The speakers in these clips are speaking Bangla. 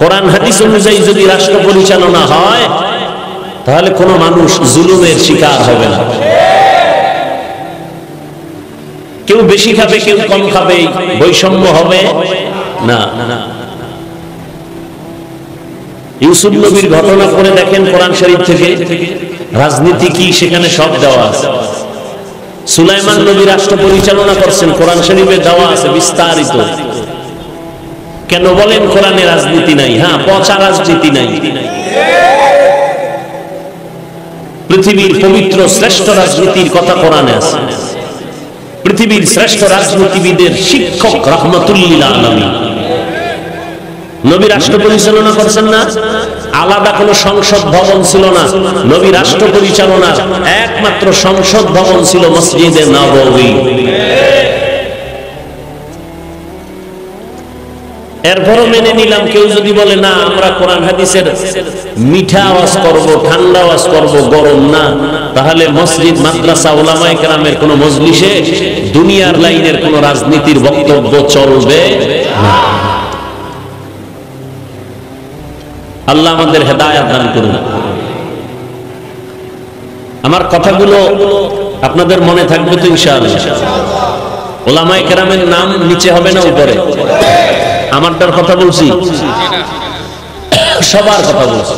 কোরআন হাদিস অনুযায়ী যদি রাষ্ট্র পরিচালনা হয় তাহলে কোনো মানুষ জুলুমের শিকার হবে না। কেউ বেশি খাবে, কেউ কম খাবে, বৈষম্য হবে না। ইউসুফ নবীর ঘটনা পড়ে দেখেন কোরআন শরীফ থেকে, রাজনীতি কি সেখানে সব দেওয়া আছে। সুলাইমান নবী রাষ্ট্র পরিচালনা করছেন, কোরআন শরীফে দেওয়া আছে বিস্তারিত। কেন বলেন কোরআনে রাজনীতি নাই? হ্যাঁ, পচা রাজনীতি নাই। পৃথিবীর পবিত্র শ্রেষ্ঠ রাজনীতির কথা কোরআনে আছে। পৃথিবীর শ্রেষ্ঠ রাজনীতিবিদের শিক্ষক রাহমাতুল লিল আলামিন নবী রাষ্ট্র পরিচালনা করছেন না। আলাদা কোনো সংসদ ভবন ছিল না। নবী রাষ্ট্র পরিচালনার একমাত্র সংসদ ভবন ছিল মসজিদে নববী। এরপরও মেনে নিলাম কেউ যদি বলে না আমরা কোরআন হাদিসের মিঠা আওয়াজ করব, ঠান্ডা আওয়াজ করব, গরম না, তাহলে মসজিদ, মাদ্রাসা, উলামায়ে কেরামের কোন মজলিসে দুনিয়ার লাইনের কোন রাজনীতির বক্তব্য চলবে না। আল্লাহ আমাদের হেদায়েত দান করুন। আমার কথাগুলো আপনাদের মনে থাকবে তো ইনশাআল্লাহ? উলামায়ে কেরামের নাম নিচে হবে না উপরে? আমারটার কথা বলছি, সবার কথা বলছি।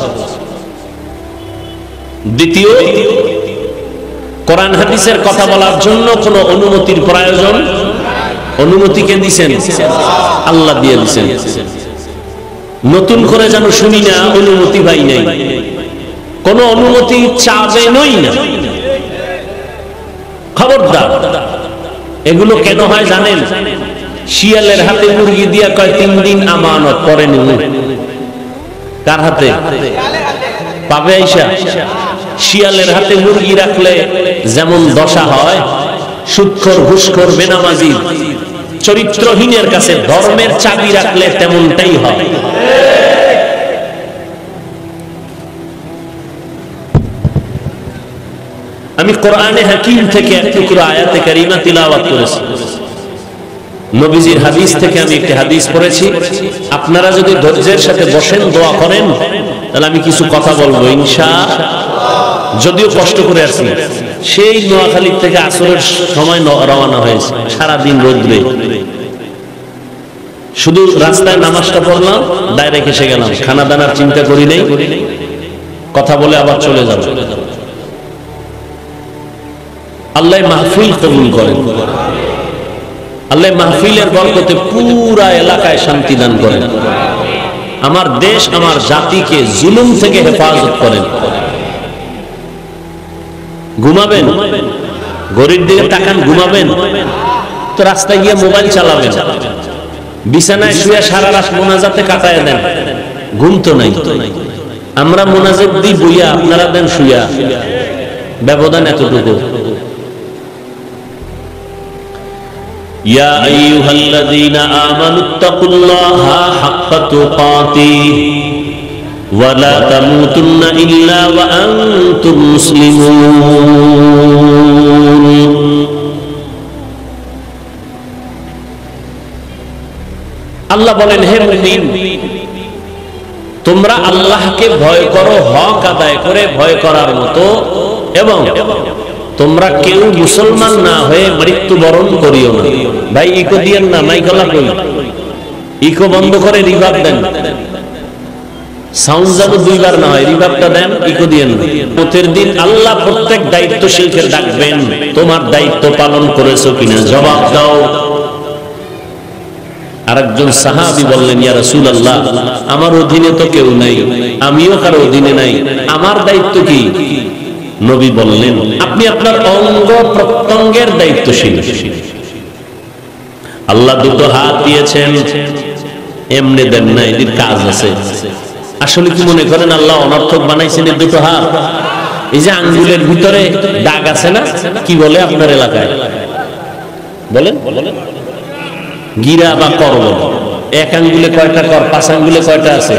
দ্বিতীয়, কোরআন হাদিসের কথা বলার জন্য কোন অনুমতির প্রয়োজন? অনুমতি কে দিয়েছেন? আল্লাহ দিয়ে দিয়েছেন। নতুন করে যেন শুনি না অনুমতি পাই নাই। কোন অনুমতি চাবে নই না, খবরদার। এগুলো কেন হয় জানেন? শিয়ালের হাতে মুরগি দিয়া কয় 3 দিন আমানত পরে নিব। কার হাতে? পাবে আইসা। শিয়ালের হাতে মুরগি রাখলে যেমন দশা হয়, সুদখোর, ঘুষখোর, বেনামাজি, চরিত্রহীনের কাছে ধর্মের চাবি রাখলে তেমনটাই হয়। আমি কোরআনে হাকিম থেকে এক টুকরো আয়াতে কারিমা তিলাওয়াত করেছি। নবীজির হাদিস থেকে আমি একটি হাদিস পড়েছি। আপনারা যদি ধৈর্যের সাথে বসেন, দোয়া করেন, তাহলে আমি কিছু কথা বলবো ইনশাআল্লাহ। যদিও কষ্ট করে আসি, সেই নোয়াখালী থেকে আসরের সময় রওনা হয়েছে, সারাদিন রোদ্রে। শুধু রাস্তায় নামাজটা পড়লাম, ডাইরেক্ট এসে গেলাম, খানা দানার চিন্তা করি নাই, কথা বলে আবার চলে যাব। আল্লাহ মাহফিল কবুল করেন। আল্লাহ মাহফিলের বরকতে পুরা এলাকায় শান্তি দান করেন। আমার দেশ, আমার জাতিকে জুলুম থেকে হেফাজত করেন। ঘুমাবেন, গরিব দিকে তাকান, ঘুমাবেন তো রাস্তায় গিয়ে মোবাইল চালাবেন, বিছানায় শুয়ে সারা রাত মোনাজাতে কাটায় দেন, ঘুম তো নাই। আমরা মোনাজাত দিই বইয়া, আপনারা দেন শুয়া, ব্যবধান এতটুকু। ইয়া আইয়ুহাল্লাযীনা আমানুত্তাকুল্লাহা হাক্কা তুকাতিহি ওয়া লা তামুতুন্না ইল্লা ওয়া আনতুম মুসলিমুন। আল্লাহ বলেন, হে মুমিন, তোমরা আল্লাহকে ভয় করো হক আদায় করে ভয় করার মতো, এবং তোমরা কেউ মুসলমান না হয়ে মৃত্যুবরণ করিও না। ভাই ইকো দিয়েন না, মাইকলা কই, ইকো বন্ধ করে রিভার্ব দেন। সাউন্ড যেন 2 বার না হয়, রিভার্বটা দেন, ইকো দিয়েন না। প্রত্যেক দিন আল্লাহ প্রত্যেক দায়িত্বশীলকে ডাকবেন, তোমার দায়িত্ব পালন করেছো কিনা জবাব দাও। আরেকজন সাহাবী বললেন, ইয়া রাসূলুল্লাহ, আমার অধীনে তো কেউ নাই, আমিও কারো অধীনে নাই, আমার দায়িত্ব কি? নবী বললেন, আপনি আপনার অঙ্গ প্রত্যঙ্গের দায়িত্বশীল। আল্লাহ 2টো হাত দিয়েছেন, এমনি দেন না, এদের কাজ আছে। আসলে কি মনে করেন আল্লাহ অনর্থক বানাইছেন এই 2টো হাত? এই যে আঙ্গুলের ভিতরে দাগ আছে না, কি বলে আপনার এলাকায়? বলেন গিরা বা কর বলে। 1 আঙ্গুলে কয়টা কর, 5 আঙ্গুলে কয়টা আছে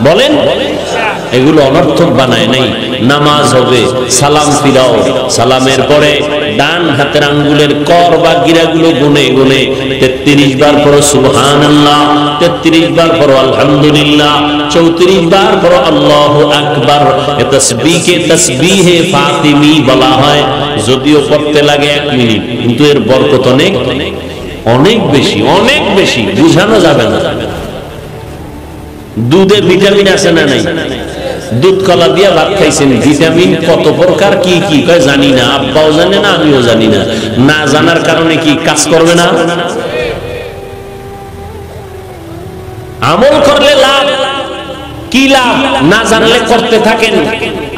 বলেন? এগুলো অনর্থক বানায় নাই। নামাজ হবে, সালাম ফিরাও, সালামের পরে ডান হাতের আঙ্গুলের কর বা গিরাগুলো গুনে গুনে 33 বার পড়ো সুবহানাল্লাহ, 33 বার পড়ো আলহামদুলিল্লাহ, 34 বার পড়ো আল্লাহু আকবার। এ তাসবিহকে তাসবিহে ফাতিমি বলা হয়। যদিও পড়তে লাগে 1 মিনিট, কিন্তু এর বরকত অনেক অনেক বেশি, অনেক বেশি, বুঝানো যাবে না। দুধে ভিটামিন আছে না নাই? দুধ কলা দিয়ে ভাত খাইছেন, ভিটামিন কত প্রকার কি কি কয় জানি না, আব্বাও জানে না, আমিও জানি না। না জানার কারণে কি কাজ করবে না? আমল করলে লাভ কি? লাভ না জানলে করতে থাকেন,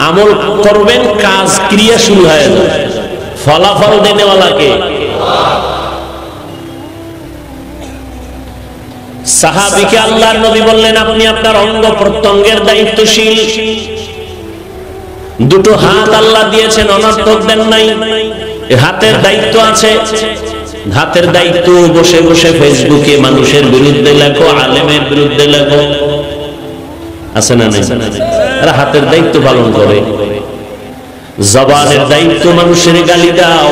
আমল করবেন, কাজ ক্রিয়া শুরু হয়ে যাবে। ফলাফল দেনেওয়ালাকে সাহাবীকে আল্লাহর নবী বললেন, আপনি আপনার অঙ্গ প্রত্যঙ্গের দায়িত্বশীল। দুটো হাত আল্লাহ দিয়েছেন, অনর্থক দেন নাই। হাতের দায়িত্ব আছে। হাতের দায়িত্ব বসে বসে ফেসবুকে মানুষের বিরুদ্ধে লেখো, আলেমের বিরুদ্ধে লেখো, আছে না নাই? এরা হাতের দায়িত্ব পালন করে। জবানের দায়িত্ব মানুষের গালি দাও।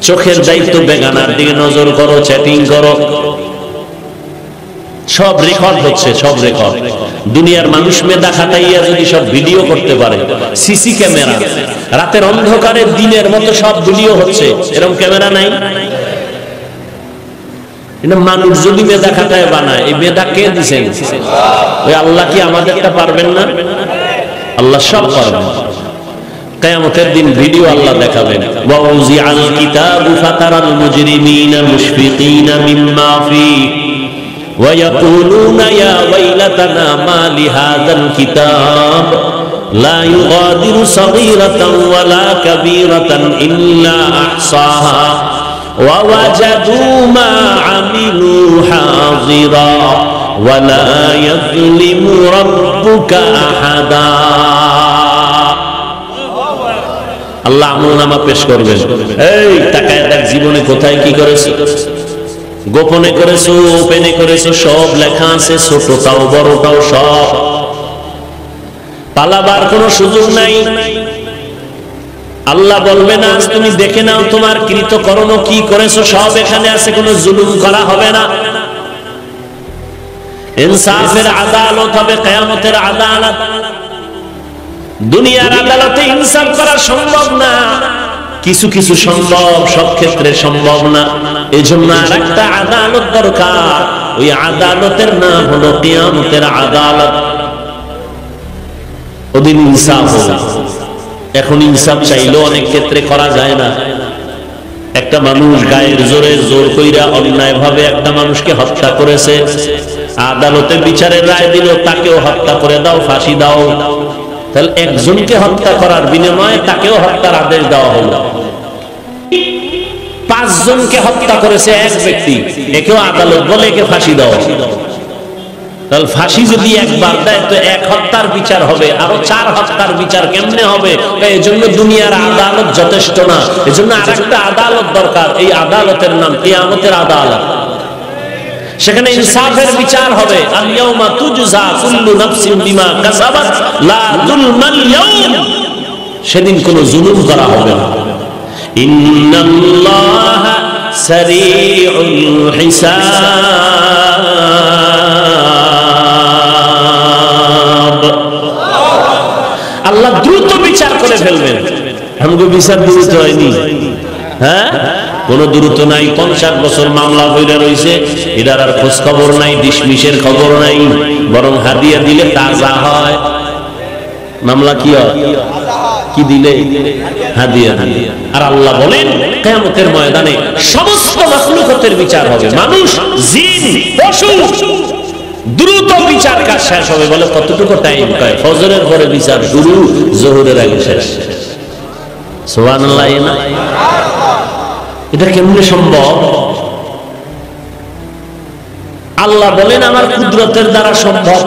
চোখের দায়িত্ব বেগানার দিকে নজর করো, চ্যাটিং করো। সব রেকর্ড হচ্ছে, সব রেকর্ড। দুনিয়ার মানুষ মেধা খাটাইয়া যদি সব ভিডিও করতে পারে, সিসি ক্যামেরা, রাতের অন্ধকারে দিনের মতো সব ভিডিও হচ্ছে, এরকম ক্যামেরা নাই? মানুষ যদি মেধা খাটায় বানায়, এই মেধা কে দিছেন? ওই আল্লাহ কি আমাদেরটা পারবেন না? আল্লাহ সব পারবেন। কিয়ামতের দিন ভিডিও আল্লাহ দেখাবেন। ওয়াউজিআল কিতাবু ফাতারাল মুজরিমিনা মুশফিকিনা মিম্মা ফীহি ويقولون يا ويلتنا ما لهذا الكتاب لا يغادر صغيرة ولا كبيرة إلا أحصاها ووجدوا ما عملوا حاضرا ولا يظلم ربك أحدا। আল্লাহ আমলনামা পেশ করবেন। এই তাকায় দেখ জীবনে কোথায় কি করেছিস, গোপনে করেছো, ওপেনে করেছো, সব লেখা আছে, ছোটটাও বড়টাও সব। পালাবার কোনো সুযোগ নাই। আল্লাহ বলবে না তুমি দেখে নাও তোমার কৃতকর্ম কি করেছো, সব এখানে আছে, কোনো জুলুম করা হবে না। ইনসাফের আদালত হবে, কিয়ামতের আদালত। দুনিয়ার আদালতে ইনসাফ করা সম্ভব না, কিছু কিছু সম্ভব, সব ক্ষেত্রে সম্ভব না। এজন্য আরেকটা আদালত দরকার। ওই আদালতের নাম হলো কিয়ামতের আদালত। ওদিন ইনসাফ হবে। এখন ইনসাফ চাইলেও অনেক ক্ষেত্রে করা যায় না। একটা মানুষ গায়ের জোরে জোর কইরা অন্যায় ভাবে একটা মানুষকে হত্যা করেছে, আদালতে বিচারের রায় দিল তাকেও হত্যা করে দাও, ফাঁসি দাও। তাহলে একজনকে হত্যা করার বিনিময়ে তাকেও হত্যার আদেশ দেওয়া হলো। 5 জনকে হত্যা করেছে এক ব্যক্তি, একেও আদালত বলে একে ফাঁসি দাও। তাহলে ফাঁসি যদি একবার দেয় তো 1 হত্যার বিচার হবে, আরো 4 হত্যার বিচার কেমনে হবে? এই জন্য দুনিয়ার আদালত যথেষ্ট না, এজন্য আরেকটা আদালত দরকার। এই আদালতের নাম কিয়ামতের আদালত। সেখানে ইনসাফের বিচার হবে। আল ইয়াউমা তুজজা কুল্লু নাফসিন বিমা কাসাবাত লা যুলমাল ইয়াউম। সেদিন কোনো জুলুম করা হবে না। ইন্নাল্লাহা সারিউল হিসাব। আল্লাহ দ্রুত বিচার করে ফেলবেন। আমগো বিচার দ্রুত হয়নি, হ্যাঁ? কোন দ্রুত নাই। 50 বছর মামলা হইরা রইছে, এটার আর খোঁজ খবর নাই, ডিসমিসের খবর নাই, বরং হাদিয়া দিলে তাজা হয়। মামলা কি হয়? কি দিলে? হাদিয়া। আর আল্লাহ বলেন কিয়ামতের ময়দানে সমস্ত মাখলুকাতের বিচার হবে, মানুষ, জিন, পশু। দ্রুত বিচার কাজ শেষ হবে। বলে কতটুকু টাইম? কয় ফজরের পরে বিচার শুরু, জোহরের আগে শেষ। সুবহানাল্লাহ। এটা কেমনে সম্ভব? আল্লাহ বলেন আমার কুদরতের দ্বারা সম্ভব।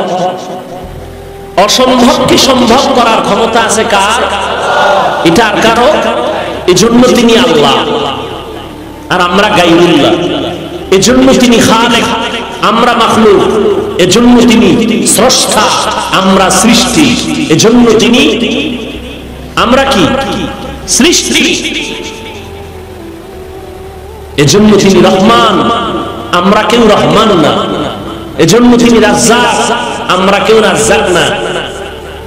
অসম্ভবকে সম্ভব করার ক্ষমতা আছে কার? এটা আর কারো। এজন্য তিনি আল্লাহ আর আমরা গায়রুল্লাহ। এজন্য তিনি খালেক। আমরা মাখলুক, এজন্য তিনি স্রষ্টা, আমরা সৃষ্টি, এজন্য তিনি, আমরা কি সৃষ্টি, এজন্য তিনি রহমান, আমরা কেউ রহমান না, এজন্য তিনি রাজ্জাক, আমরা কেউ রাজ্জাক না,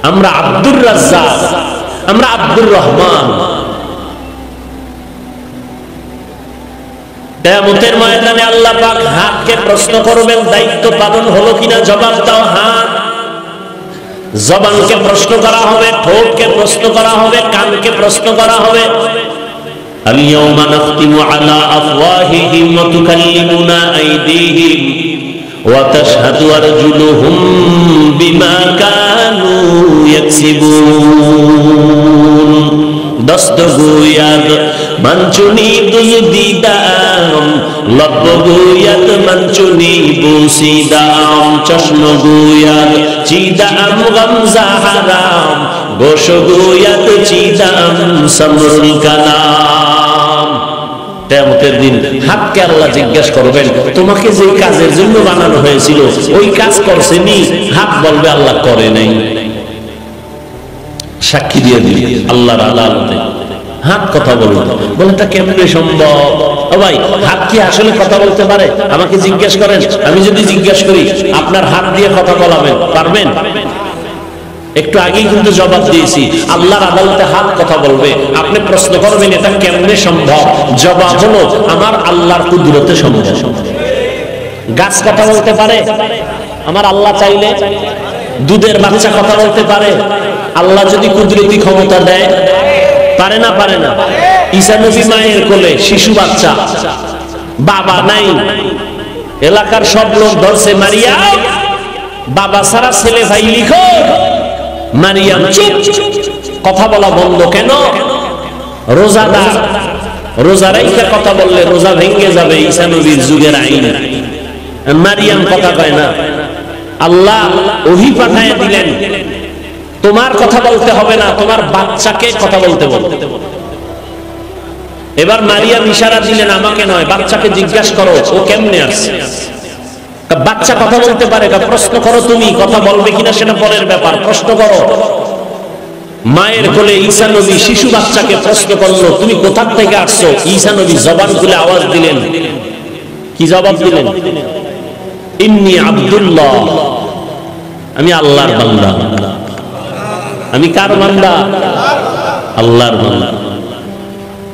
আমরা আব্দুর রাজ্জাক, আমরা আব্দুর রহমান। কিয়ামতের ময়দানে আল্লাহ পাক হাতকে প্রশ্ন করবেন, দায়িত্ব পালন হলো কিনা, জবাব দাও হাত। জবানকে প্রশ্ন করা হবে, ঠোঁটকে প্রশ্ন করা হবে, কানকে প্রশ্ন করা হবে। আল-ইয়াওমা নাখতিমু আলা আফওয়াহিহিম ওয়া তুকাল্লিমুনা আইদিহিম ওয়া তাশহাদু আরজুলুহুম বিমা কানু ইয়াকসিবুন। দস্ত গোয়াত মঞ্চুনি দুজদিদাম, লব্ব গোয়াত মঞ্চুনি বুসিদাম, চশম গোয়াত চিদাম গামজা হারাম, গোশ গোয়াত চিদাম সমরুল কালাম। কিয়ামতের দিন হাতকে আল্লাহ জিজ্ঞাসা করবেন, তোমাকে যে কাজের জন্য বানানো হয়েছিল ওই কাজ করছেনি? হাত বলবে আল্লাহ করে নাই। সাক্ষী দিয়ে দিবে আল্লাহর আদালতে। হাত কথা বলবে, বলে তা কেমনে সম্ভব? ও ভাই, হাত কি আসলে কথা বলতে পারে? আমাকে জিজ্ঞেস করেন, আমি যদি জিজ্ঞেস করি আপনার হাত দিয়ে কথা বলাবেন, পারবেন? একটু আগেই কিন্তু জবাব দিয়েছি, আল্লাহর আদালতে হাত কথা বলবে। আপনি প্রশ্ন করবেন এটা কেমনে সম্ভব? জবাব হলো আমার আল্লাহর কুদরতে সম্ভব। গাছ কথা বলতে পারে? আমার আল্লাহ চাইলে। দুধের বাচ্চা কথা বলতে পারে? আল্লাহ যদি কুদরতি ক্ষমতা দেয়। পারে না? পারে না? ঈসা নবী মায়ের কোলে শিশু বাচ্চা, বাবা নাই, এলাকার সব লোক ধরছে মারিয়াম, বাবা সারা ছেলে ভাই লিখো। মারিয়াম চুপ, কথা বলা বন্ধ। কেন? রোজাদার, রোজা রাইখা কথা বললে রোজা ভেঙে যাবে, ঈসা নবীর যুগের আইন। মারিয়াম কথা কয় না। আল্লাহ ওহী পাঠায় দিলেন, তোমার কথা বলতে হবে না, তোমার বাচ্চাকে কথা বলতে বলতে। এবার মারিয়াম ইশারা দিলেন, আমাকে নয়, বাচ্চাকে জিজ্ঞাসা করো ও কেমনে আসছে। বাচ্চা কথা বলতে পারে? প্রশ্ন করো, তুমি কথা বলবে কিনা সেটা পরের ব্যাপার, প্রশ্ন করো। মায়ের কোলে ঈসা নবী শিশু বাচ্চাকে প্রশ্ন করলো, তুমি কোথা থেকে আসছো? ঈসা নবী জবান খুলে আওয়াজ দিলেন। কি জবাব দিলেন? ইন্নী আব্দুল্লাহ, আমি আল্লাহর বান্দা। আমি কার বান্দা? আল্লাহর বান্দা।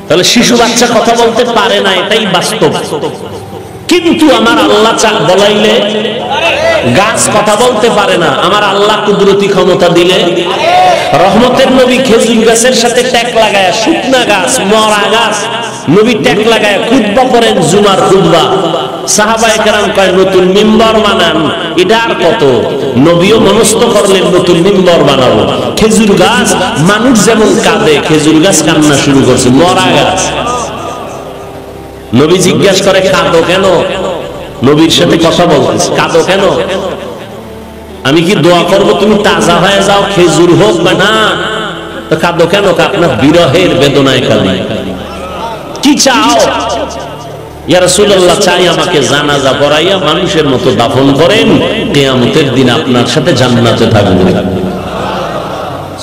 তাহলে শিশু বাচ্চা কথা বলতে পারে না, এটাই বাস্তব। কিন্তু আমার আল্লাহ বলাইলে গাছ কথা বলতে পারে না, আমার আল্লাহ কুদরতি ক্ষমতা দিলে। রহমতের নবী খেজুর গাছের সাথে ট্যাক লাগায়, শুকনা গাছ, মরা গাছ, নবী ট্যাক লাগায় খুতবা পড়েন, জুমার খুতবা। সাহাবায়ে কেরাম কয় নতুন মিম্বর বানান। এটা আর কত? নবীও মনস্থ করলেন নতুন মিম্বর বানাবো। খেজুর গাছ, মানুষ যেমন কাঁদে খেজুর গাছ কান্না শুরু করছে, মরা গাছ। নবী জিজ্ঞাসা করে, কাঁদো কেন? নবীর সাথে কথা বলতেছে, কাঁদো কেন? আমি কি দোয়া করবো তুমি তাজা হয়ে যাও, খেজুর হোক বা না? তো কাঁদো কেন? আপনার বিরহের বেদনায় কাঁদি। কি চাও? ইয়া রাসূলুল্লাহ, চাই আমাকে জানাজা পড়াইয়া মানুষের মতো দাফন করেন, কিয়ামতের দিন আপনার সাথে জান্নাতে থাকবো।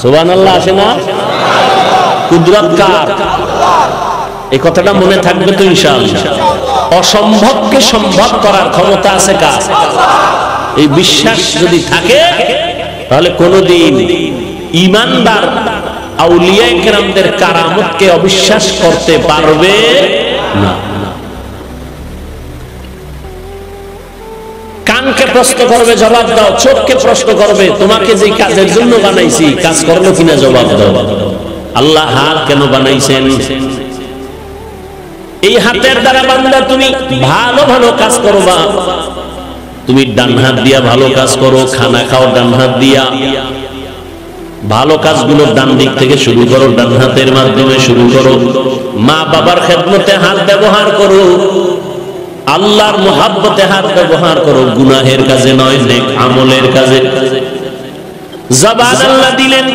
সুবহানাল্লাহ আসে না? কুদরত কার? এই কথাটা মনে থাকবে তো ইনশাআল্লাহ। অসম্ভবকে সম্ভব করার ক্ষমতা আছে কার? এই বিশ্বাস যদি থাকে তাহলে কোনদিন ঈমানদার আউলিয়ায়ে কেরামদের কারামতকে অবিশ্বাস করতে পারবে না। কানকে প্রশ্ন করবে, জবাব দাও। চোখকে প্রশ্ন করবে, তোমাকে যে কাজের জন্য বানাইছি কাজ করলো কিনা, জবাব দাও। আল্লাহ হাত কেন বানাইছেন? এই হাতের দ্বারা বান্দা তুমি ভালো ভালো কাজ করবা। তুমি ডান হাত দিয়া ভালো কাজ করো, খানা খাও ডান হাত দিয়া। ভালো কাজগুলো ডান দিক থেকে শুরু করো, ডান হাতের মাধ্যমে শুরু করো। মা বাবার খেদমতে হাত ব্যবহার করো, আল্লাহর মুহাব্বতে হাত ব্যবহার করো, গুনাহের কাজে নয়, নেক আমলের কাজে। জবান আল্লাহ দিলেন,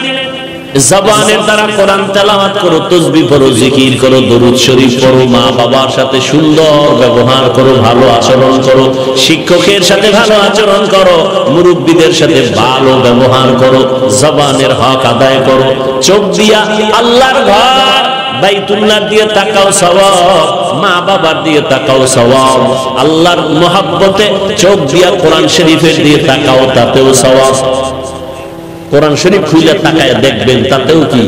জবানের দ্বারা কোরআন তেলাওয়াত করো, তাসবিহ পড়ো, জিকির করো, দরুদ শরীফ পড়ো, মা বাবার সাথে সুন্দর ব্যবহার করো, ভালো আচরণ করো, শিক্ষকের সাথে ভালো আচরণ করো, মুরব্বীদের সাথে ভালো ব্যবহার করো, জবানের হক আদায় করো। চোখ দিয়া আল্লাহর ঘর বাইতুল্লাহ দিয়ে তাকাও সওয়াব, মা বাবার দিয়ে তাকাও সওয়াব, আল্লাহর মহব্বতে চোখ দিয়া কোরআন শরীফের দিয়ে তাকাও, তাতেও সওয়াব। কোরআন শরীফ খুলে তাকায় দেখবেন, তাতেও কি?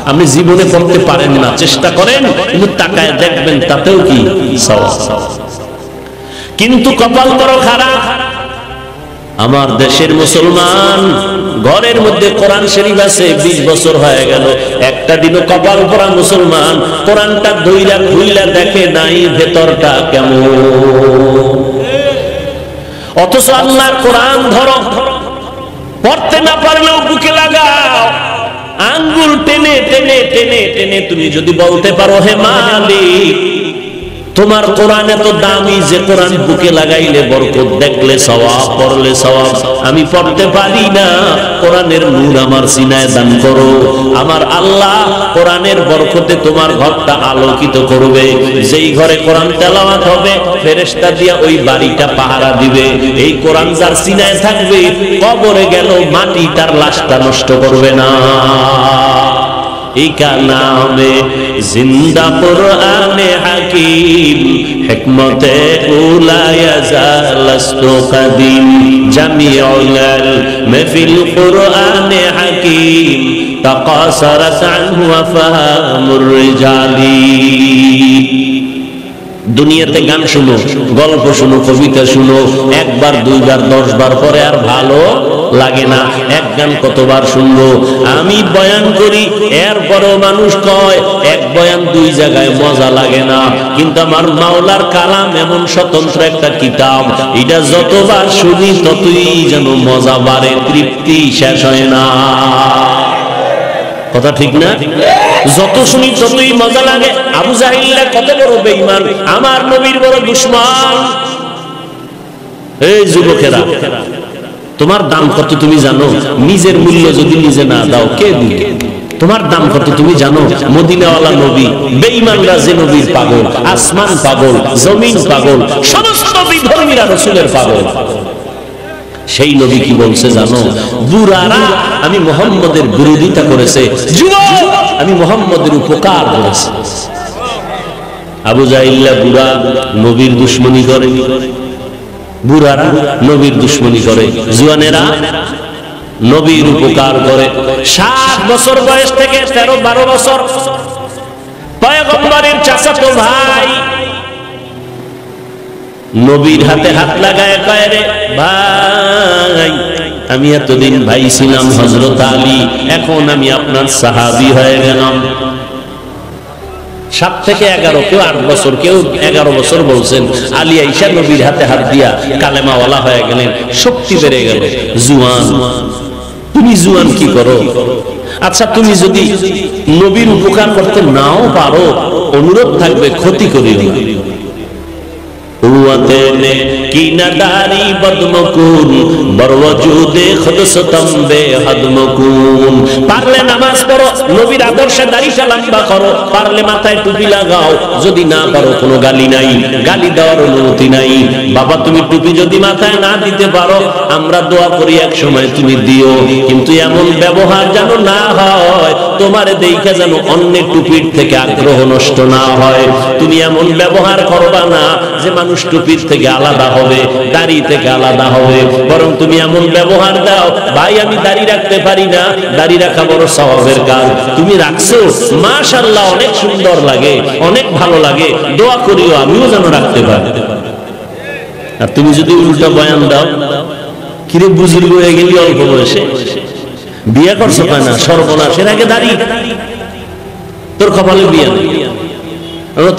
আপনি জীবনে পড়তে পারেন না, চেষ্টা করেন, কিন্তু তাকায় দেখবেন, তাতেও কি? সওয়াব। কিন্তু কপাল বড় খারাপ, আমার দেশের মুসলমান ঘরের মধ্যে কোরআন শরীফ আছে, 20 বছর হয়ে গেল, একটা দিনও কপাল পড়া মুসলমান কোরআনটা ধইরা খুইলা দেখে নাই ভেতরটা কেমন। অথচ আল্লাহর কোরআন ধরো, পড়তে না পারলেও বুকে লাগাও, আঙ্গুল টেনে টেনে টেনে টেনে তুমি যদি বলতে পারো, হে মালিক তোমার কোরআন এত দামি যে কোরআন বুকে লাগাইলে বরকত, দেখলে সওয়াব, পড়লে সওয়াব, আমি পড়তে পারি না, কোরআনের নূর আমার সিনায় দান করো। আমার আল্লাহ কোরআনের বরকতে তোমার ঘরটা আলোকিত করবে, যেই ঘরে কোরআন তেলাওয়াত হবে ফেরেশতা দিয়া ওই বাড়িটা পাহারা দিবে। এই কোরআন যার সিনায় থাকবে, কবরে গেল মাটি তার লাশটা নষ্ট করবে না। ইকা নামে জিন্দা কুরআনে হাকিম, হিকমতে উলায়া জালাস্তু কাদিম, জামিউল ইলম ফিল কুরআনে হাকিম, তাকাসারাত আনহু আফহামুর রিজালি। দুনিয়াতে গান শুনো, গল্প শুনো, কবিতা শুনো, একবার, দুইবার, 10 বার পরে আর ভালো লাগে না। এক গান কতবার শুনবো? আমি বয়ান করি, এরপরও মানুষ কয় এক বয়ান 2 জায়গায় মজা লাগে না, কিন্তু আমার মাওলার কালাম এমন স্বতন্ত্র একটা কিতাব, এটা যতবার শুনি ততই যেন মজা বাড়ে, তৃপ্তি শেষ হয় না। কথা ঠিক না? যত শুনি ততই মজা লাগে। আবু জাহিলরা কত বড় বেঈমান, আমার নবীর বড় দুশমন। এই যুবকেরা, তোমার দাম কত তুমি জানো? নিজের মূল্য যদি নিজে না দাও, কে দিবে? তোমার দাম কত তুমি জানো? মদিনাওয়ালা নবী, বেঈমানরা যে নবীর পাগল, আসমান পাগল, জমিন পাগল, সমস্ত বিধর্মীরা রাসূলের পাগল। সেই নবী কি বলছে জানো? বুড়ারা আমি মুহাম্মদের বিরোধিতা করেছে, যুবক আমি মুহাম্মদের উপকার করেছি। আবু জাহিল্লা বুড়া নবীর দুশমনি করে, বুড়ারা নবীর দুশমনি করে, জুয়ানেরা নবীর উপকার করে। 7 বছর বয়স থেকে 13-12 বছর পয়গম্বরের চাচাতো ভাই নবীর হাতে হাত লাগায় কয়, রে ভাই আমি এতদিন ভাই ছিলাম হযরত আলী, এখন আমি আপনার সাহাবী হয়ে গেলাম। 7 থেকে 11, কেউ 8 বছর, কেউ 11 বছর বলছেন। আলী আয়েশা নবীর হাতে হাত দিয়া কালেমাওয়ালা হয়ে গেলেন, শক্তি বেড়ে গেল। জুয়ান, তুমি জুয়ান কি করো? আচ্ছা তুমি যদি নবীর উপকার করতে নাও পারো, অনুরোধ থাকবে ক্ষতি করিও না। উওয়াতেনে কি নাদারি বদমকুন, বরওজুদে খুদসতম বেহদমকুন। পারলে নামাজ পড়ো, নবীর আদর্শে দাড়িটা লম্বা করো, পারলে মাথায় টুপি লাগাও, যদি না পারো কোনো গালি নাই, গালি দেওয়ার অনুমতি নাই। বাবা তুমি টুপি যদি মাথায় না দিতে পারো, আমরা দোয়া করি এক সময় তুমি দিও, কিন্তু এমন ব্যবহার যেন না হয় তোমারে দেখে যেন অন্যের টুপির থেকে আগ্রহ নষ্ট না হয়। তুমি এমন ব্যবহার করবা না যে মানুষ টুপির থেকে আলাদা হবে, দাড়ি থেকে আলাদা হবে, বরং তুমি এমন ব্যবহার দাও, ভাই আমি দাড়ি রাখতে পারি না, দাড়ি রাখা বড় সওয়াবের কাজ, তুমি রাখছো, মাশাআল্লাহ অনেক সুন্দর লাগে, অনেক ভালো লাগে, দোয়া করিও আমিও যেন রাখতে পারি। আর তুমি যদি উল্টা বয়ান দাও, কিরে বুজুর্গ হয়ে গেলি অল্প বয়সে, বিয়ে করছো কেন? সর্বনাশ, এর আগে দাড়ি, তোর কপালে বিয়ে নেই,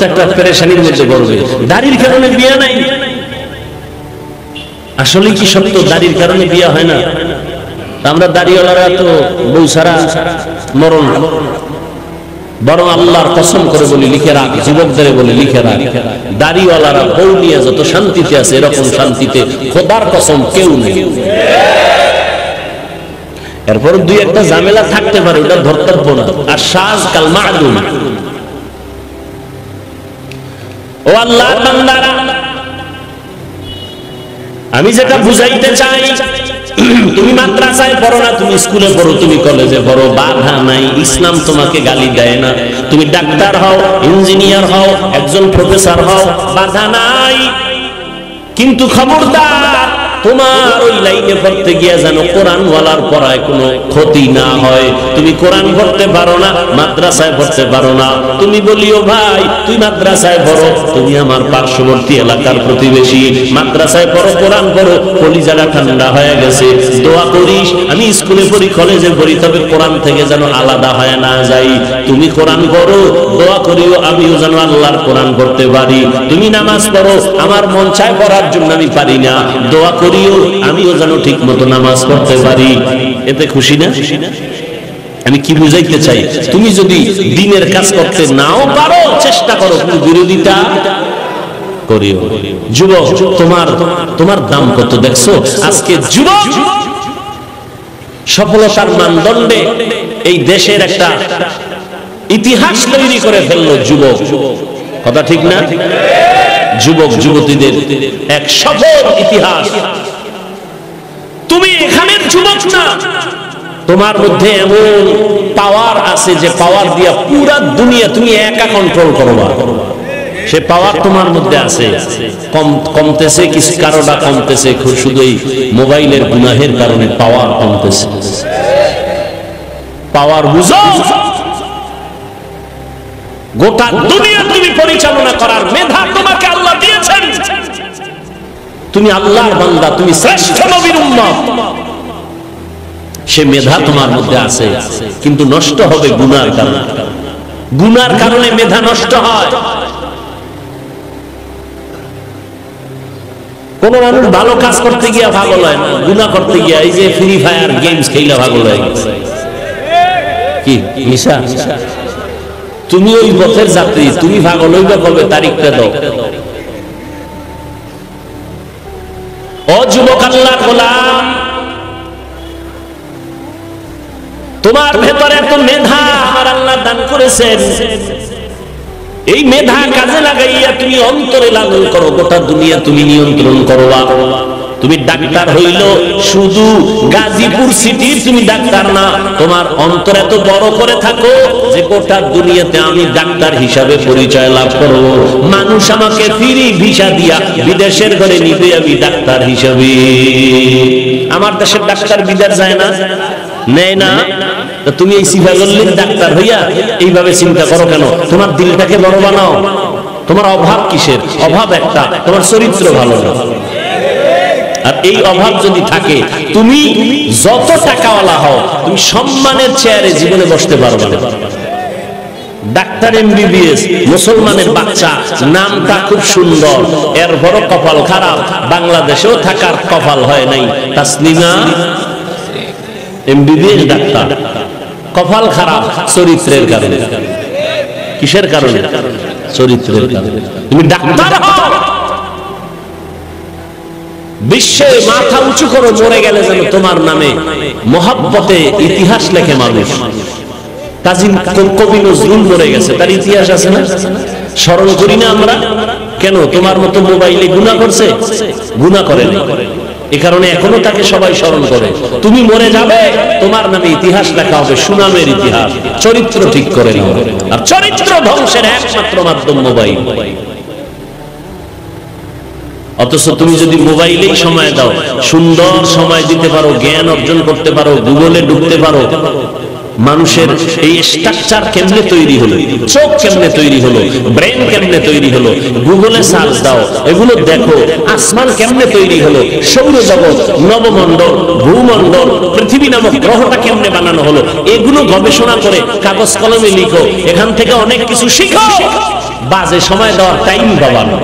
একটা পেরেশানির মধ্যে পড়বে, দাড়ির কারণে বিয়ে নাই। আসলে কি সত্য দাড়ির কারণে বিয়ে হয় না? আমরা দাড়িওয়ালারা তো বউ ছাড়া মরণ, বরং আল্লাহর কসম করে বলি, লিখে রাখ, যুবকদের বলি লিখে রাখ, দাড়িওয়ালারা বউ নিয়ে যত শান্তিতে আছে, এরকম শান্তিতে খোদার কসম কেউ নেই। এরপর দুই একটা ঝামেলা থাকতে পারে, ওটা ধর্তব্য না। আর সাজ কাল মাদুম। ও আল্লাহর বান্দারা, আমি যেটা বুঝাইতে চাই, তুমি মাদ্রাসায় পড়ো না, তুমি স্কুলে পড়ো, তুমি কলেজে পড়ো, বাধা নাই। ইসলাম তোমাকে গালি দেয় না। তুমি ডাক্তার হও, ইঞ্জিনিয়ার হও, একজন প্রফেসর হও, বাধা নাই। কিন্তু খবরদার, তোমার ওই লাইনে পড়তে গিয়া যেন কোরআনওয়ালার পড়ায় কোনো ক্ষতি না হয়। তুমি কোরআন পড়তে পারো না, মাদ্রাসায় পড়তে পারো না, তুমি বলিও ভাই তুই মাদ্রাসায় পড়ো, তুমি আমার পার্শ্ববর্তী এলাকার প্রতিবেশী, মাদ্রাসায় পড়ো, কোরআন পড়ো, কলিজাটা ঠান্ডা হয়ে গেছে, দোয়া করিস আমি স্কুলে পড়ি, কলেজে পড়ি, তবে কোরআন থেকে যেন আলাদা হয় না যাই। তুমি কোরআন পড়ো, দোয়া করিও আমিও যেন আল্লাহর কোরআন পড়তে পারি। তুমি নামাজ পড়ো, আমার মন চায় পড়ার জন্য আমি পারি না, দোয়া করিও আমিও যেন ঠিক মতো নামাজ পড়তে পারি। এতে খুশি না? আমি কি বুঝাইতে চাই, তুমি যদি দ্বীনের কাজ করতে নাও পারো, চেষ্টা করো কিন্তু বিরোধিতা করিও। যুবক, তোমার দাম কত দেখছো? আজকে যুবক সফলতার মানদণ্ডে এই দেশের একটা ইতিহাস তৈরি করে ফেললো যুবক। কথা ঠিক না? যুবক যুবতীদের এক সফল ইতিহাস। তুমি এখানে যুবক না, তোমার মধ্যে এমন পাওয়ার আছে যে পাওয়ার দিয়া পুরা দুনিয়া তুমি একা কন্ট্রোল করবা। সে পাওয়ার তোমার মধ্যে আছে। কমতেছে কিছু, কারোটা কমতেছে শুধু এই মোবাইলের গুনাহের কারণে পাওয়ার কমতেছে। পাওয়ার বুঝো, গোটা দুনিয়া তুমি পরিচালনা করার মেধা তোমাকে আল্লাহ দিয়েছেন। তুমি আল্লাহর বান্দা, তুমি শ্রেষ্ঠ নবীর উম্মত, সে মেধা তোমার মধ্যে আছে, কিন্তু নষ্ট হবে গুনার কারণে। গুনার কারণে মেধা নষ্ট হয়। কোন মানুষ ভালো কাজ করতে গিয়া পাগল হয় না, গুনাহ করতে গিয়া এই যে ফ্রি ফায়ার গেমস খেলা পাগল হয়ে গেছে। কি নিশা? তুমি ওই পথের যাত্রী, তুমি পাগল হইবা কবে? তারিখটা দাও। ও যুবক আল্লাহর গোলাম, তোমার ভেতরে এত মেধা আমার আল্লাহ দান করেছেন। এই মেধা কাজে লাগাইয়া তুমি অন্তরে লালন করো, গোটা দুনিয়া তুমি নিয়ন্ত্রণ করবা। তুমি ডাক্তার হইল শুধু গাজীপুর সিটির তুমি ডাক্তার না, তোমার অন্তর এত বড় করে থাকো যে গোটা দুনিয়াতে আমি ডাক্তার হিসাবে পরিচয় লাভ করব। মানুষ আমাকে ফ্রি ভিসা দিয়া বিদেশের ঘরে নিবে, আমি ডাক্তার হিসাবে। আমার দেশের ডাক্তার বিদেশ যায় না, নেয় না। তুমি এই সিফাজুল্লির ডাক্তার হইয়া এইভাবে চিন্তা করো কেন? তোমার দিলটাকে বড় বানাও। তোমার অভাব কিসের? অভাব একটা, তোমার চরিত্র ভালো না। আর এই অভাব যদি থাকে, তুমি যত টাকাওয়ালা হও, তুমি সম্মানের চেয়ারে জীবনে বসতে পারবে না। ডাক্তার এমবিবিএস, মুসলমানের বাচ্চা, নামটা খুব সুন্দর, এর বড় কপাল খারাপ। বাংলাদেশেও থাকার কপাল হয় নাই। তাসলিমা এমবিবিএস ডাক্তার, কপাল খারাপ চরিত্রের কারণে। কিসের কারণে? চরিত্রের কারণে। তুমি ডাক্তার হও, বিশ্বে মাথা উঁচু করো, মরে গেলে যেন তোমার নামে মহব্বতে ইতিহাস লেখে মানুষ। কাজী কবি নজরুল মরে গেছে, তার ইতিহাস আছে না? স্মরণ করি না আমরা কেন? তোমার মতো মোবাইলে গুনাহ করছে? গুনাহ করে না, এ কারণে এখনো তাকে সবাই স্মরণ করে। তুমি মরে যাবে, তোমার নামে ইতিহাস লেখা হবে, সুনামের ইতিহাস। চরিত্র ঠিক করে নাও। আর চরিত্র ধ্বংসের একমাত্র মাধ্যম মোবাইল। অথচ তুমি যদি মোবাইলেই সময় দাও, সুন্দর সময় দিতে পারো, জ্ঞান অর্জন করতে পারো, গুগলে ঢুকতে পারো, মানুষের এই স্ট্রাকচার কেমনে তৈরি হলো, চোখ কেমনে তৈরি হলো, ব্রেন কেমনে তৈরি হলো, গুগলে সার্চ দাও, এগুলো দেখো। আসমান কেমনে তৈরি হলো, সৌরজগৎ, নবমণ্ডল, ভূমণ্ডল, পৃথিবী নামক গ্রহটা কেমনে বানানো হলো, এগুলো গবেষণা করে কাগজ কলমে লিখো। এখান থেকে অনেক কিছু শিখো। বাজে সময় দেওয়ার টাইম পাবা না।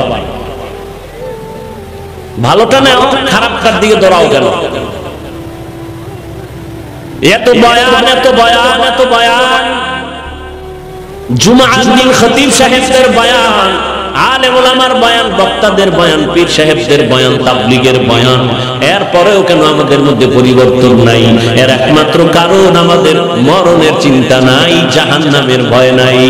ভালোটা নাও, খারাপটার দিকে দৌড়াও কেন? এত বয়ান, এত বয়ান, এত বয়ান। জুমার দিন খতিব সাহেবদের বয়ান আলেম ওলামার বয়ান, বক্তাদের বয়ান, পীর সাহেবদের বয়ান, তাবলীগের বয়ান, এরপরেও কেন আমাদের মধ্যে পরিবর্তন নাই? এর একমাত্র কারণ আমাদের মরণের চিন্তা নাই, জাহান্নামের ভয় নাই।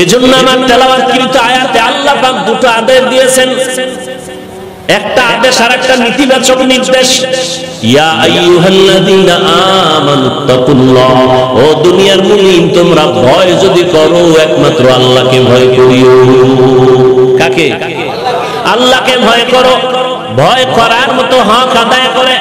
এজন্য আমার তেলাওয়াতকৃত আয়াতে আল্লাহ পাক দুটো আদেশ দিয়েছেন, একটা আদেশ আর একটা নীতিবাচক নির্দেশ। ইয়া আইয়ুহাল্লাযীনা আমানুত্তাকুল্লাহ, ও দুনিয়ার মুমিন তোমরা ভয় যদি করো একমাত্র আল্লাহকে ভয় করিও। কাকে? আল্লাহকে ভয় করো। ভয় করার মতো হক আদায় করে।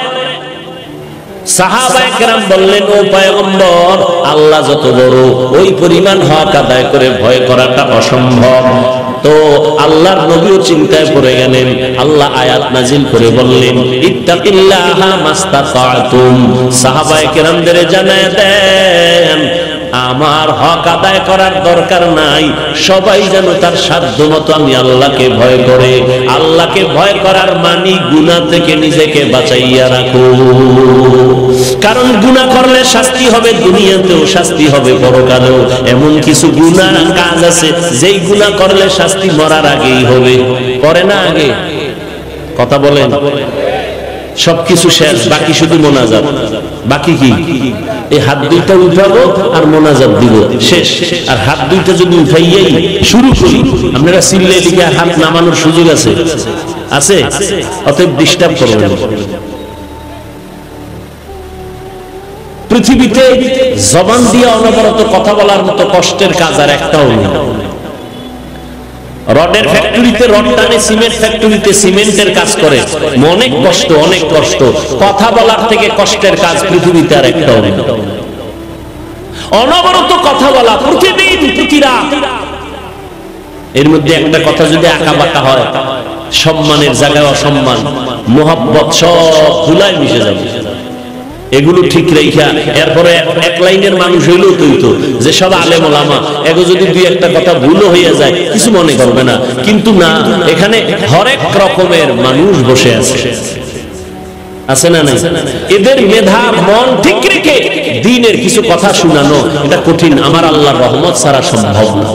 সাহাবায়ে কেরাম বললেন, ও পয়গম্বর, আল্লাহ যত বড় ওই পরিমাণ হক আদায় করে ভয় করাটা অসম্ভব। তো আল্লাহর নবীও চিন্তায় পড়ে গেলেন। আল্লাহ আয়াত নাজিল করে বললেন, ইত্তাকিল্লাহা মাস্তাতাতুম। সাহাবায়ে কেরামদের জানায় দেন, আমার হক আদায় করার দরকার নাই, সবাই যেন তার সাধ্য মতো আমি আল্লাহকে ভয় করে। আল্লাহকে ভয় করার মানে গুনাহ থেকে নিজেকে বাঁচাইয়া রাখো। কারণ গুনাহ করলে শাস্তি হবে দুনিয়াতেও, শাস্তি হবে পরকালেও। এমন কিছু গুনাহ কাজ আছে যেই গুনাহ করলে শাস্তি মরার আগেই হবে। করে না আগে? কথা বলেন। সবকিছু শেষ, বাকি শুধু মোনাজাত। বাকি কি? এই হাত দুইটা উঠাবো আর মোনাজাত দিব, শেষ। আর হাত দুইটা যদি উঠাইয়াই শুরু করি, আপনারা সিল্লে লিখে হাত নামানোর সুযোগ আছে? আছে? অতএব ডিস্টার্ব করবেন। পৃথিবীতে জবান দিয়ে অনবরত কথা বলার মতো কষ্টের কাজ আর একটাও নেই। রডের ফ্যাক্টরিতে রড টানে, সিমেন্ট ফ্যাক্টরিতে সিমেন্টের কাজ করে, অনেক কষ্ট, অনেক কষ্ট। কথা বলার থেকে কষ্টের কাজ পৃথিবীতে আর একটাও নেই। অনবরত কথা বলা, প্রতিদিন প্রতিরাত। এর মধ্যে একটা কথা যদি আঁকা বাঁকা হয়, সম্মানের জায়গায় অসম্মান, মোহাব্বত সব ধুলায় মিশে যাবে। এগুলো ঠিক রেখা এরপরে এক লাইনের মানুষ হইলেও তো যে সব আলেম ওলামা, এগো যদি দুই একটা কথা ভুলও হইয়া যায় কিছু মনে করবে না। কিন্তু না, এখানে হরেক রকমের মানুষ বসে আছে, আছে না নাই? এদের মেধা মন ঠিক রেখে দ্বীনের কিছু কথা শোনানো এটা কঠিন, আমার আল্লাহর রহমত ছাড়া সম্ভব না।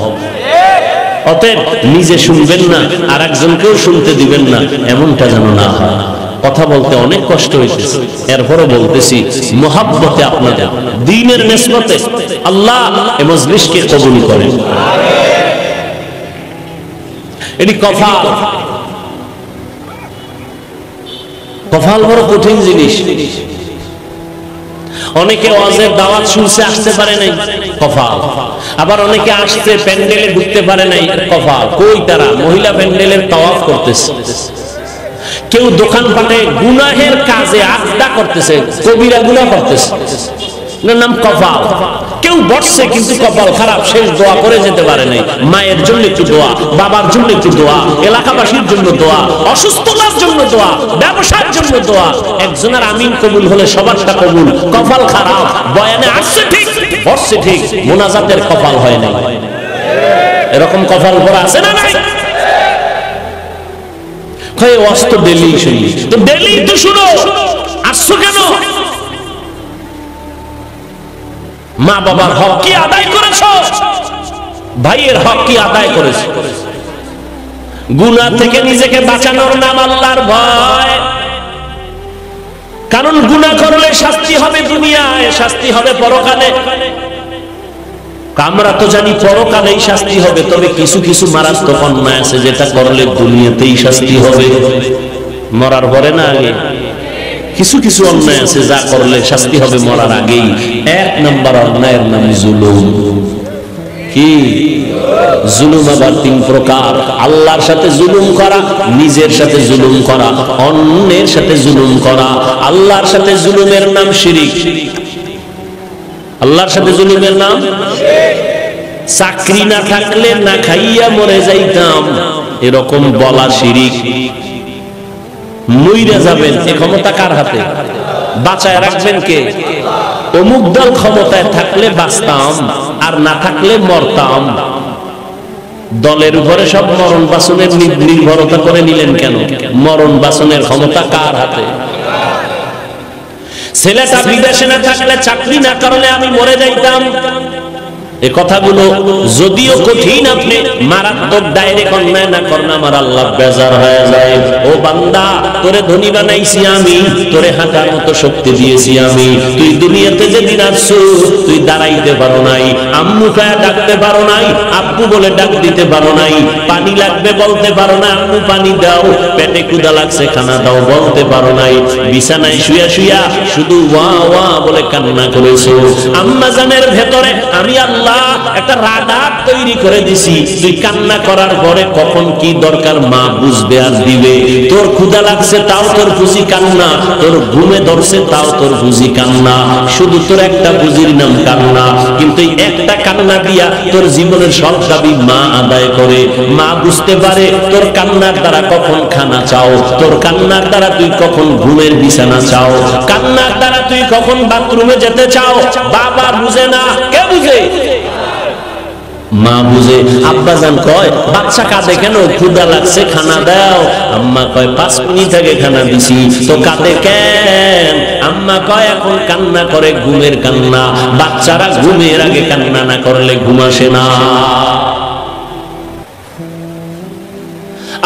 অতএব নিজে শুনবেন না, আর একজনকেও শুনতে দিবেন না, এমনটা যেন না হয়। কথা বলতে অনেক কষ্ট হইতেছে, এরপরও বলতেছি মুহাব্বতে আপনাদের দ্বীনের নিসবতে আল্লাহ এই মজলিসকে কবুল করেন। এটি কফাল। কফাল বড় কঠিন জিনিস। অনেকে ওয়াজের দাওয়াত শুনছে, আসতে পারে নাই, কফাল। আবার অনেকে আসছে, প্যান্ডেলে ঢুকতে পারে নাই, কফাল। কই তারা? মহিলা প্যান্ডেলের তাওয়াফ করতেছে, কেউ দোকানপাটে গুনাহের কাজে আড্ডা করতেছে, কবিরা গুনাহ করতেছে, নাম কপাল। কেউ বসছে কিন্তু কপাল খারাপ, শেষ দোয়া করে যেতে পারে নাই। মায়ের জন্য একটু দোয়া, বাবার জন্য একটু দোয়া, এলাকাবাসীর জন্য দোয়া, অসুস্থতার জন্য দোয়া, ব্যবসার জন্য দোয়া। একজনের আমিন কবুল হলে সবারটা কবুল। কপাল খারাপ, বয়ানে আসছে ঠিক, বসছে ঠিক, মোনাজাতের কপাল হয় নাই। এরকম কপাল ভরা আছে না নাই? ডেলি শুনি, তো ডেলি তো শুনো, আসছো কেন? মা বাবার হক কি আদায় করেছ? ভাইয়ের হক কি আদায় করেছ? গুনাহ থেকে নিজেকে বাঁচানোর নাম আল্লাহর ভয়। কারণ গুনাহ করলে শাস্তি হবে দুনিয়ায়, শাস্তি হবে পরকালে। আমরা তো জানি পরকালেই শাস্তি হবে, তবে কিছু কিছু মারাত্মক অন্যায় আছে যেটা করলে দুনিয়াতেই শাস্তি হবে, মরার পরে না আগে। কিছু কিছু অন্যায় আছে যা করলে শাস্তি হবে মরার আগেই। এক নম্বর অন্যায়ের নাম জুলুম। কি জুলুম? আবার তিন প্রকার। আল্লাহর সাথে জুলুম করা, নিজের সাথে জুলুম করা, অন্যের সাথে জুলুম করা। আল্লাহর সাথে জুলুমের নাম শিরিক। আল্লাহর সাথে জুলুমের নাম, চাকরি না থাকলে না খাইয়া মরে যাইতাম, এরকম বলা শিরিক। মইরা যাবেন, এ ক্ষমতা কার হাতে? বাঁচায় রাখবেন কে? অমুক দল ক্ষমতায় থাকলে বাঁচতাম, আর না থাকলে মরতাম। দলের উপরে সব মরণ বাসনের নির্ভরতা করে নিলেন কেন? মরণ বাসনের ক্ষমতা কার হাতে? ছেলেটা বিদেশে না থাকলে, চাকরি না করলে আমি মরে যাইতাম, এই কথাগুলো যদিও কঠিন, আপনি মারাত্মক ডাইরেক্ট অন্যায় না করেন, আমার আল্লাহ বেজার হয়ে যায়। ও বান্দা, তোরে ধনী বানাইছি আমি, তোরে হাঁটার মতো শক্তি দিয়েছি আমি। তুই দুনিয়াতে যেদিন আসছো, তুই দাঁড়াইতে পারো নাই, আম্মু খায়া ডাকতে পারো নাই, আব্বু বলে ডাক দিতে পারো নাই, পানি লাগবে বলতে পারো না, আম্মু পানি দাও, পেটে ক্ষুধা লাগছে খানা দাও বলতে পারো নাই, বিছানায় শুয়া শুয়া শুধু ওয়া ওয়া বলে কান্না করেছো। আম্মা জানের ভেতরে আমি আল্লাহ একটা রাডার তৈরি করে দিছি, তুই কান্না করার পরে কখন কি দরকার মা বুঝবে আর দিবে। তোর ক্ষুধা লাগছে তাও তোর বুঝি কান্না, তোর ঘুমে ধরছে তাও তোর বুঝি কান্না, শুধু তোর একটা বুঝির নাম কান্না। কিন্তু এই একটা কান্না দিয়া তোর জীবনের সব দাবি মা আদায় করে। মা বুঝতে পারে তোর কান্নার দ্বারা কখন খানা চাও, তোর কান্নার দ্বারা তুই কখন ঘুমের বিছানা চাও, কান্নার দ্বারা তুই কখন বাথরুমে যেতে চাও। বাবা বুঝে না, কে বুঝে? মা বুঝে। আব্বাজান কয় বাচ্চা কাঁদে কেন? ক্ষুধা লাগছে খানা দাও। আম্মা কয় 5 মিনিট আগে খানা দিছি। তো কাঁদে কেন? আম্মা কয় এখন কান্না করে ঘুমের কান্না। বাচ্চারা ঘুমের আগে কান্না না করলে ঘুম আসে না।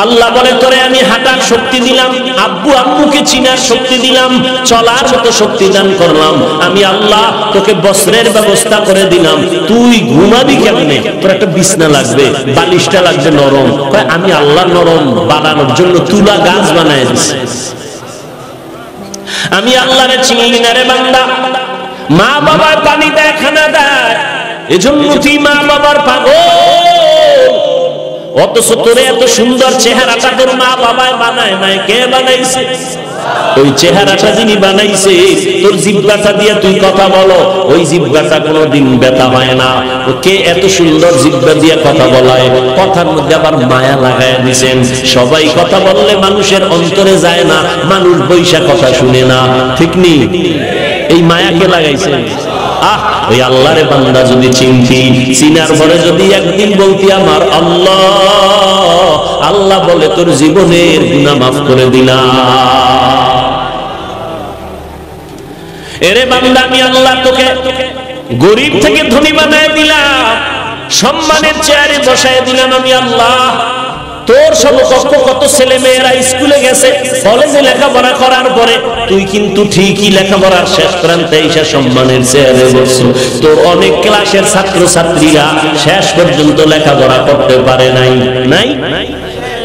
আল্লাহ বলে তোরে আমি হাঁটার শক্তি দিলাম, আব্বু আম্মুকে চিনার শক্তি দিলাম, চলার মতো শক্তি দান করলাম। আমি আল্লাহ তোকে বস্ত্রের ব্যবস্থা করে দিলাম। তুই ঘুমাবি কেমনে? তোর একটা বিছনা লাগবে, বালিশটা লাগবে নরম। আমি আল্লাহ নরম বানানোর জন্য তুলা গাছ বানায় দিছি। আমি আল্লাহরে চিনি না রে বান্দা। মা বাবার পানি দেয়, খানা দেয়, এজন্য তুই মা বাবার পাগল। অথচ তোরে এত সুন্দর চেহারাটা তোর মা বাবায় বানায় নাই, কে বানাইছে? ওই চেহারাটা যিনি বানাইছে, তোর জিহ্বাটা দিয়ে তুই কথা বলো, ওই জিহ্বাটা কোনোদিন ব্যথা হয় না। কে এত সুন্দর জিহ্বা দিয়ে কথা বলায়? কথার মধ্যে আবার মায়া লাগায় দিছেন। সবাই কথা বললে মানুষের অন্তরে যায় না, মানুষ বৈশা কথা শুনে না, ঠিক নি? এই মায়াকে লাগাইছে। আহ, ওই আল্লাহরে বান্দা যদি চিনতি, চিনার পরে যদি একদিন বলতি আমার আল্লাহ, আল্লাহ বলে তোর জীবনের গুনাহ মাফ করে দিলাম। এরে বান্দা, আমি আল্লাহ তোকে গরিব থেকে ধনী বানায় দিলাম, সম্মানের চেয়ারে বসায় দিলাম। আমি আল্লাহ তোর সমকক্ষ কত ছেলে মেয়েরা স্কুলে গেছে, কলেজে লেখাপড়া করার পরে তুই কিন্তু ঠিকই লেখাপড়ার শেষ প্রান্তে এসে সম্মানের চেয়ারে বসছো। তোর অনেক ক্লাসের ছাত্র ছাত্রীরা শেষ পর্যন্ত লেখাপড়া করতে পারে নাই,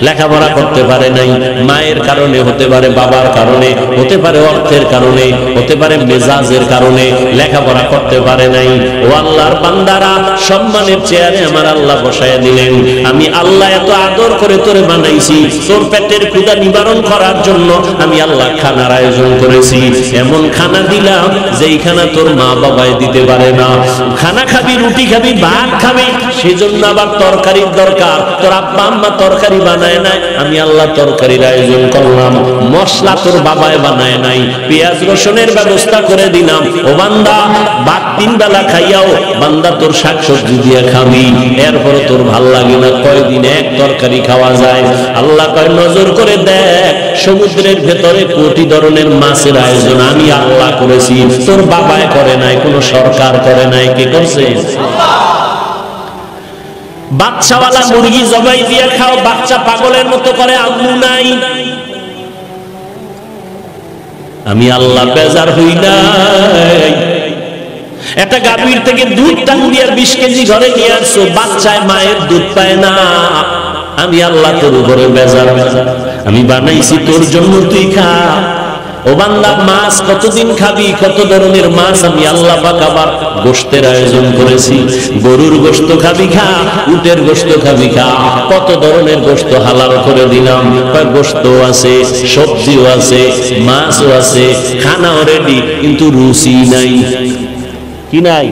লেখাপড়া করতে পারে নাই। মায়ের কারণে হতে পারে, বাবার কারণে হতে পারে, অর্থের কারণে হতে পারে, মেজাজের কারণে লেখাপড়া করতে পারে নাই। ও আল্লাহর বান্দারা, সম্মানের চেয়ারে আমার আল্লাহ বসায় দিলেন। আমি আল্লাহ এত আদর করে তোরে বানাইছি, তোর পেটের ক্ষুধা নিবারণ করার জন্য আমি আল্লাহ খানার আয়োজন করেছি। এমন খানা দিলাম যেই খানা তোর মা বাবাই দিতে পারে না। খানা খাবি, রুটি খাবি, ভাত খাবি, সেজন্য আবার তরকারির দরকার। তোর আব্বা আম্মা তরকারি বানায় নাই, আমি আল্লাহ তরকারির আয়োজন করলাম। মশলা তোর বাবায় বানায় নাই, পেঁয়াজ রসুনের ব্যবস্থা করে দিলাম। ও বান্দা, ভাত 3 বেলা খাইয়াও বান্দা তোর শাকসবজি দিয়ে খাবি, এরপর তোর ভাল লাগে না। কয়দিন এক তরকারি খাওয়া যায়? আল্লাহ কয় নজর করে দেখ, সমুদ্রের ভেতরে কোটি ধরনের মাছের আয়োজন আমি আল্লাহ করেছি, তোর বাবায় করে নাই, কোন সরকার করে নাই। কে করছে? বাচ্চাওয়ালা মুরগি জবাই দিয়ে খাও, বাচ্চা পাগলের মতো করে, আম্মু নাই। আমি আল্লাহ বেজার হই নাই। একটা গাভীর থেকে দুধ টান দিয়ে 20 কেজি ঘরে নিয়ে আসছো, বাচ্চায় মায়ের দুধ পায় না। আমি আল্লাহ তোর উপরে বেজার। আমি বানাইছি তোর জন্য, তুই খা। ও বান্দা, মাছ কতদিন খাবি? কত ধরনের মাছ আমি আল্লাহ পাক আবার গোশতের আয়োজন করেছি। গরুর গোশত খাবি খা, উটের গোশত খাবি খা, কত ধরনের গোশত হালাল করে দিলাম। গোশত আছে, সবজিও আছে, মাছও আছে, খানাও রেডি, কিন্তু রুচি নাই। কি নাই?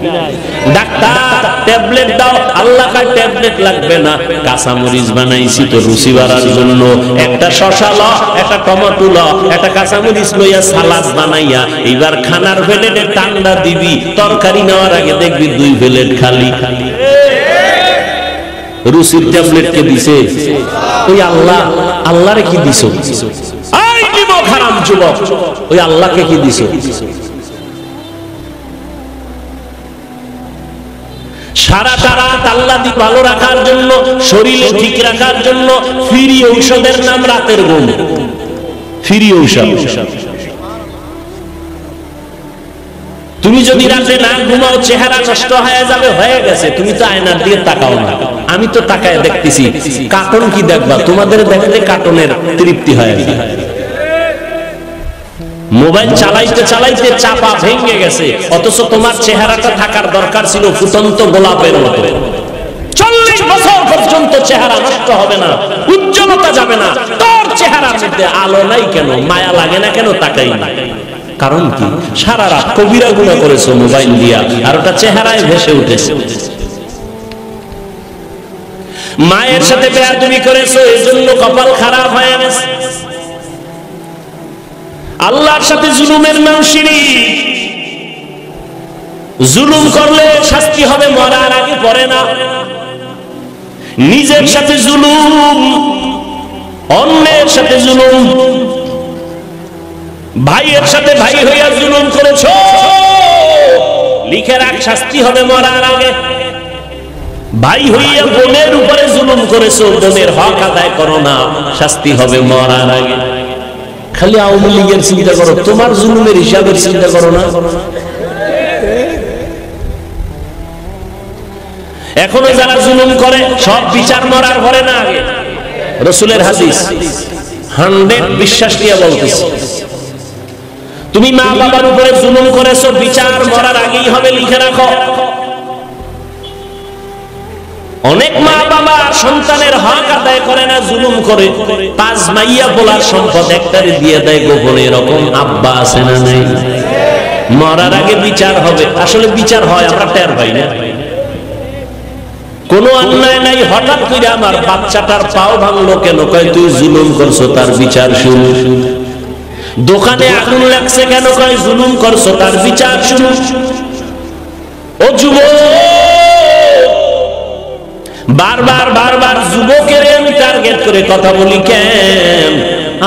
ডাক্তার ট্যাবলেট দাও, আল্লাহ কার ট্যাবলেট লাগবে না, কাঁচামরিচ বানাইছি তো রুচি বাড়ার জন্য। একটা শশা ল, একটা টমেটো ল, একটা কাঁচামরিচ লইয়া সালাদ বানাইয়া এবার খানার প্লেটে ঠান্ডা দিবি, তরকারি নেওয়ার আগে দেখবি 2 প্লেট খালি। রুচির ট্যাবলেট কে দিছে? ওই আল্লাহ। আল্লাহরে কি দিছো? এই নিমক হারাম যুবক, ওই আল্লাহকে কি দিছো? সারাটা রাত আল্লাহ দি ভালো রাখার জন্য, শরীরে ঠিক রাখার জন্য ফ্রি ঔষধের নাম রাতের ঘুম। ফ্রি ঔষধ। তুমি যদি রাতে না ঘুমাও চেহারা নষ্ট হয়ে যাবে, হয়ে গেছে। তুমি তো আয়নার দিকে তাকাও না, আমি তো তাকায় দেখতেছি। কার্টুন কি দেখবা? তোমাদের দেখতে কার্টুনের তৃপ্তি হয় না। মোবাইল চালাইতে চালাইতে চাপা ভেঙে গেছে, অথচ তোমার চেহারাটা থাকার দরকার ছিল ফুটন্ত গোলাপের মতো। 40 বছর পর্যন্ত চেহারা নষ্ট হবে না, উজ্জ্বলতা যাবে না। তোর চেহারার মধ্যে আলো নাই কেন? মায়া লাগে না কেন? তাকাই না। কারণ কি? সারা রাত কবিরা গুনাহ করেছো মোবাইল দিয়া, আর ওটা চেহারায় ভেসে উঠেছে। মায়ের সাথে বেয়াদবি করেছো, এজন্য কপাল খারাপ হয়ে গেছে। আল্লাহর সাথে জুলুমের নাম শিরক। জুলুম করলে শাস্তি হবে মরার আগে, পড়ে না। নিজের সাথে জুলুম, অন্যের সাথে জুলুম, ভাইয়ের সাথে ভাই হইয়া জুলুম করেছো, লিখে রাখ শাস্তি হবে মরার আগে। ভাই হইয়া বোনের উপরে জুলুম করেছো, বোনের হক আদায় করো না, শাস্তি হবে মরার আগে। খালি আওয়ামী লীগের চিন্তা করো, তোমার জুলুমের হিসাবের চিন্তা করো না। এখনো যারা জুলুম করে সব বিচার মরার পরে না আগে। রাসূলের হাদিস 100 বিশ্বাস নিয়ে বলতেছি, তুমি মা বাবার উপরে জুলুম করেছো, বিচার মরার আগেই হবে, লিখে রাখো। অনেক মা বাবা সন্তানের হক আদায় করে না, জুলুম করে। 5 মাইয়া বলার সম্পদ একটারে দিয়ে দেয় গোপনে, এরকম আব্বা আছে না নাই? মরার আগে বিচার হবে। আসলে বিচার হয়, আমরা টের পাই না। কোনো অন্যায় নাই, হঠাৎ করে আমার বাচ্চাটার পাও ভাঙলো কেন? কয় তুই জুলুম করছো, তার বিচার শুরু। দোকানে আগুন লাগছে কেন? কয় জুলুম করছো, তার বিচার শুরু। ও যুবক, বারবার যুবকের আমি টার্গেট করে কথা বলি কেন?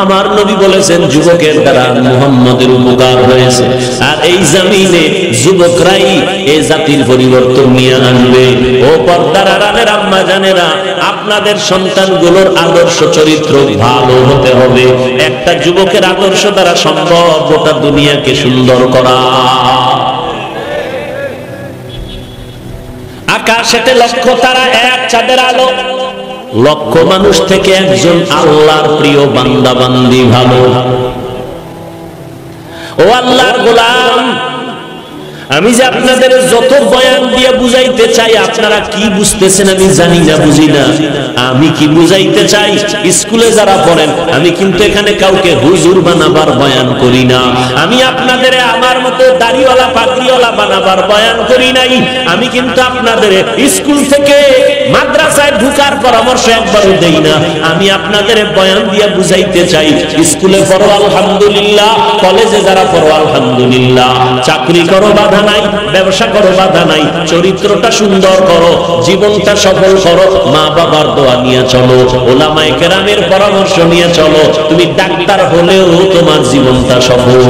আমার নবী বলেছেন যুবকের দ্বারা মুহাম্মদের উপকার হয়েছে, আর এই জমিনে যুবকরাই এই জাতির পরিবর্তন নিয়ে আনবে। ও পর্দার আড়ালের আম্মা জানেরা, আপনাদের সন্তানগুলোর আদর্শ চরিত্র ভালো হতে হবে। একটা যুবকের আদর্শ দ্বারা সম্ভব গোটা দুনিয়াকে সুন্দর করা। আকাশেতে লক্ষ তারা, এক চাঁদের আলো। লক্ষ মানুষ থেকে একজন আল্লাহর প্রিয় বান্দা বান্দি ভালো। ও আল্লাহর গোলাম, আমি যে আপনাদের যত বয়ান দিয়ে বুঝাইতে চাই, আপনারা কি বুঝতেছেন আমি জানি না, বুঝি না। আমি কি বুঝাইতে চাই? স্কুলে যারা পড়েন, আমি কিন্তু এখানে কাউকে হুজুর বানাবার বয়ান করি না। আমি আপনাদের আমার মতো দাড়িওয়ালা পাগড়িওয়ালা বানাবার বয়ান করি নাই। আমি কিন্তু আপনাদের স্কুল থেকে মাদ্রাসায় ঢুকার পরামর্শ একবারও দেই না। আমি আপনাদের বয়ান দিয়ে বুঝাইতে চাই, স্কুলে পড়ো আলহামদুলিল্লাহ, কলেজে যারা পড়ো আলহামদুলিল্লাহ, চাকরি করো বাধা নাই, ব্যবসা করো বাধা নাই, চরিত্রটা সুন্দর করো, জীবনটা সফল করো, মা বাবার দোয়া নিয়ে চলো, ওলামায়ে কেরামের পরামর্শ নিয়ে চলো। তুমি ডাক্তার হলেও তোমার জীবনটা সফল।